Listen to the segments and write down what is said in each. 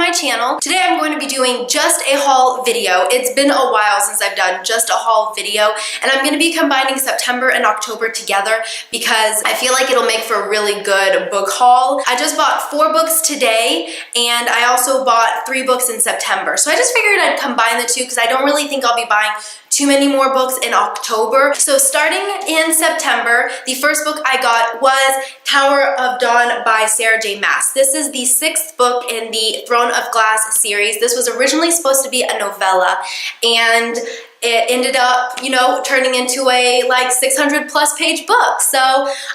my channel. Today I'm going to be doing just a haul video. It's been a while since I've done just a haul video, and I'm going to be combining September and October together because I feel like it'll make for a really good book haul. I just bought 4 books today, and I also bought 3 books in September. So I just figured I'd combine the two because I don't really think I'll be buying too many more books in October. So starting in September, the first book I got was Tower of Dawn by Sarah J. Maas. This is the 6th book in the Throne of Glass series. This was originally supposed to be a novella, and it ended up, you know, turning into a like 600 plus page book. So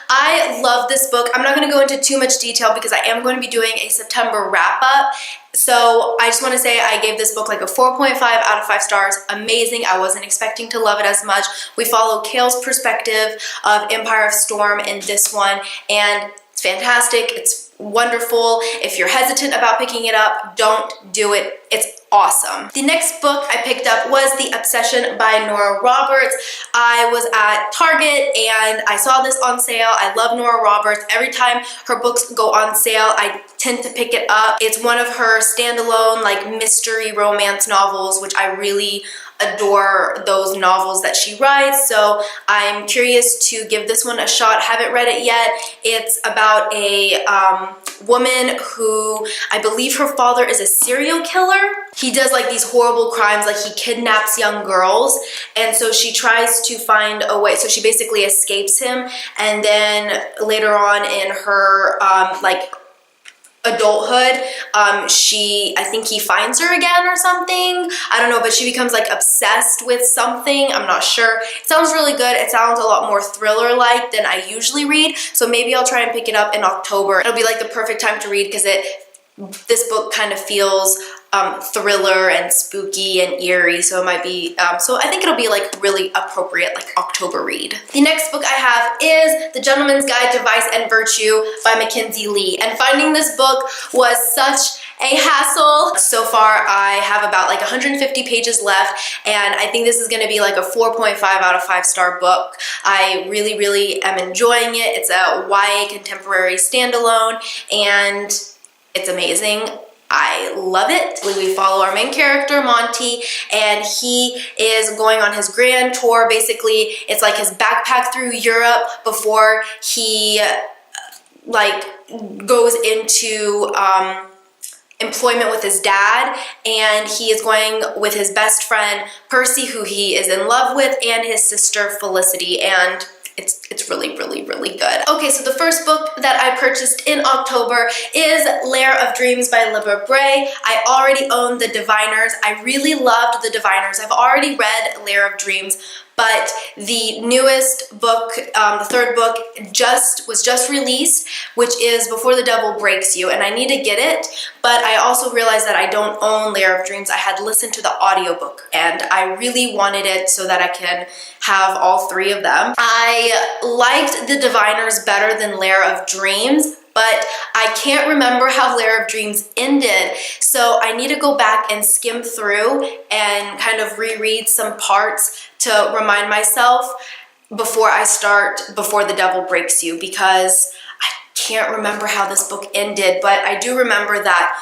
I love this book. I'm not going to go into too much detail because I am going to be doing a September wrap up. So I just want to say I gave this book like a 4.5 out of 5 stars. Amazing. I wasn't expecting to love it as much. We follow Kale's perspective of Empire of Storm in this one, and it's fantastic. It's wonderful. If you're hesitant about picking it up, don't do it. It's awesome. The next book I picked up was The Obsession by Nora Roberts. I was at Target and I saw this on sale. I love Nora Roberts. Every time her books go on sale, I tend to pick it up. It's one of her standalone like mystery romance novels, which I really adore those novels that she writes, so I'm curious to give this one a shot. Haven't read it yet. It's about a woman who, I believe her father is a serial killer. He does like these horrible crimes, like he kidnaps young girls, and so she tries to find a way, so she basically escapes him, and then later on in her like adulthood, I think he finds her again or something. I don't know, but she becomes like obsessed with something. I'm not sure. It sounds really good. It sounds a lot more thriller-like than I usually read, so maybe I'll try and pick it up in October. It'll be like the perfect time to read because this book kind of feels thriller and spooky and eerie, so it might be, so I think it'll be like really appropriate like October read. The next book I have is The Gentleman's Guide to Vice and Virtue by Mackenzie Lee, and finding this book was such a hassle. So far I have about like 150 pages left, and I think this is going to be like a 4.5 out of 5 star book. I really am enjoying it. It's a YA contemporary standalone, and it's amazing. I love it. We follow our main character, Monty, and he is going on his grand tour. Basically, it's like his backpack through Europe before he like goes into employment with his dad, and he is going with his best friend, Percy, who he is in love with, and his sister, Felicity, and it's really good. Okay, so the first book that I purchased in October is Lair of Dreams by Libba Bray. I already own The Diviners. I really loved The Diviners. I've already read Lair of Dreams, but the newest book, the 3rd book, was just released, which is Before the Devil Breaks You, and I need to get it, but I also realized that I don't own Lair of Dreams. I had listened to the audiobook, and I really wanted it so that I can have all 3 of them. I liked The Diviners better than Lair of Dreams, but I can't remember how Lair of Dreams ended, so I need to go back and skim through and kind of reread some parts to remind myself before I start Before the Devil Breaks You, because I can't remember how this book ended, but I do remember that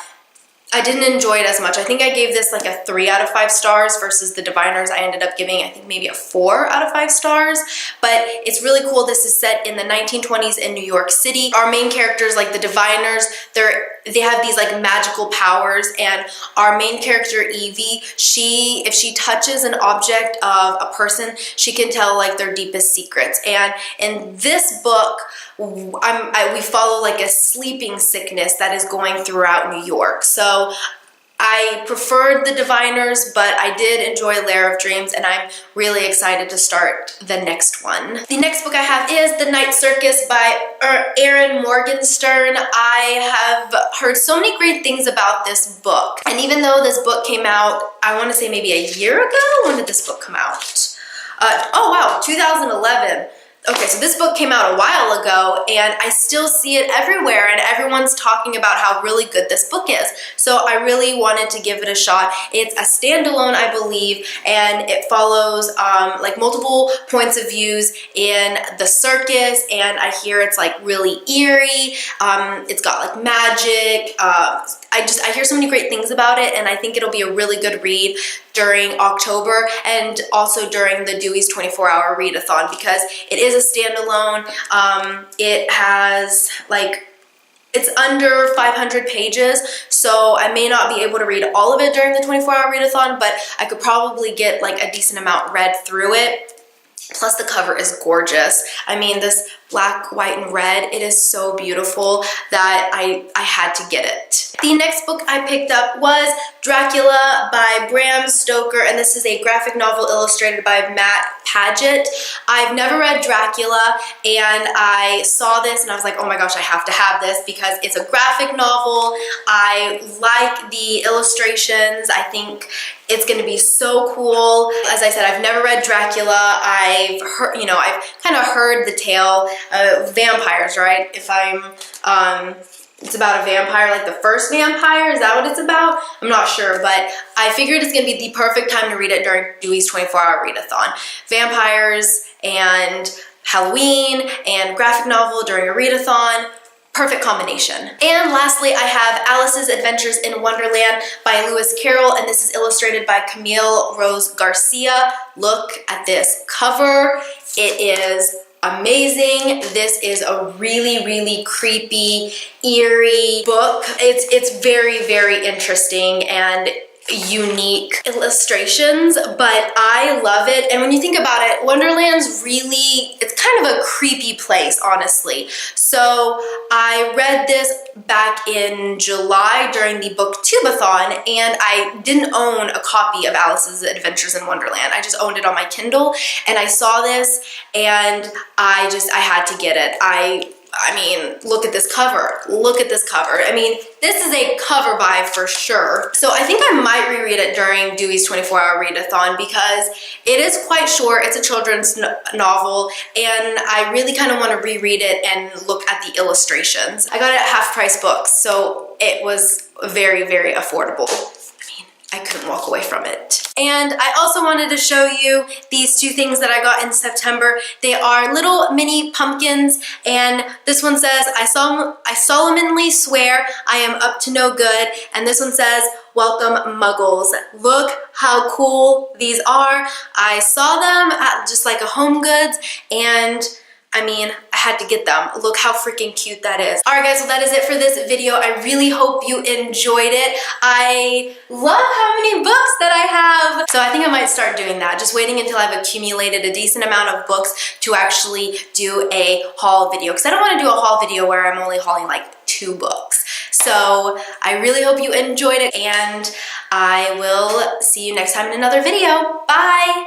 I didn't enjoy it as much. I think I gave this like a 3 out of 5 stars versus The Diviners I ended up giving, I think, maybe a 4 out of 5 stars. But it's really cool. This is set in the 1920s in New York City. Our main characters, like the Diviners, they have these like magical powers, and our main character, Evie, if she touches an object of a person, she can tell like their deepest secrets. And in this book, we follow like a sleeping sickness that is going throughout New York. So I preferred The Diviners, but I did enjoy Lair of Dreams, and I'm really excited to start the next one. The next book I have is The Night Circus by Erin Morgenstern. I have heard so many great things about this book, and even though this book came out, I want to say maybe a year ago. When did this book come out? Oh wow, 2011. Okay, so this book came out a while ago and I still see it everywhere and everyone's talking about how really good this book is. So I really wanted to give it a shot. It's a standalone, I believe, and it follows like multiple points of views in the circus, and I hear it's like really eerie. It's got like magic. I hear so many great things about it, and I think it'll be a really good read during October and also during the Dewey's 24-hour readathon, because it is a standalone. It has like, it's under 500 pages, so I may not be able to read all of it during the 24-hour readathon, but I could probably get like a decent amount read through it. Plus the cover is gorgeous. I mean, this black, white, and red, it is so beautiful that I had to get it. The next book I picked up was Dracula by Bram Stoker, and this is a graphic novel illustrated by Matt Paget. I've never read Dracula, and I saw this and I was like, oh my gosh, I have to have this because it's a graphic novel. I like the illustrations. I think it's gonna be so cool. As I said, I've never read Dracula. I've heard, I've kind of heard the tale of vampires, right? It's about a vampire, like the first vampire. Is that what it's about? I'm not sure, but I figured it's gonna be the perfect time to read it during Dewey's 24-hour readathon. Vampires and Halloween and graphic novel during a readathon. Perfect combination. And lastly, I have Alice's Adventures in Wonderland by Lewis Carroll, and this is illustrated by Camille Rose Garcia. Look at this cover. It is amazing. This is a really, really creepy, eerie book. It's very, very interesting and unique illustrations, but I love it. And when you think about it, Wonderland's really, it's kind of a creepy place, honestly. So I read this back in July during the booktubeathon, and I didn't own a copy of Alice's Adventures in Wonderland. I just owned it on my Kindle, and I saw this and I had to get it. I mean, look at this cover. Look at this cover. I mean, this is a cover buy for sure. So I think I might reread it during Dewey's 24-hour readathon because it is quite short. It's a children's novel, and I really kind of want to reread it and look at the illustrations. I got it at half price books, so it was very, very affordable. I couldn't walk away from it. And I also wanted to show you these two things that I got in September. They are little mini pumpkins, and this one says, I solemnly swear I am up to no good, and this one says, welcome Muggles. Look how cool these are. I saw them at just like a Home Goods, and I mean, I had to get them. Look how freaking cute that is. All right, guys, well, that is it for this video. I really hope you enjoyed it. I love how many books that I have. So I think I might start doing that, just waiting until I've accumulated a decent amount of books to actually do a haul video, because I don't want to do a haul video where I'm only hauling like 2 books. So I really hope you enjoyed it, and I will see you next time in another video. Bye!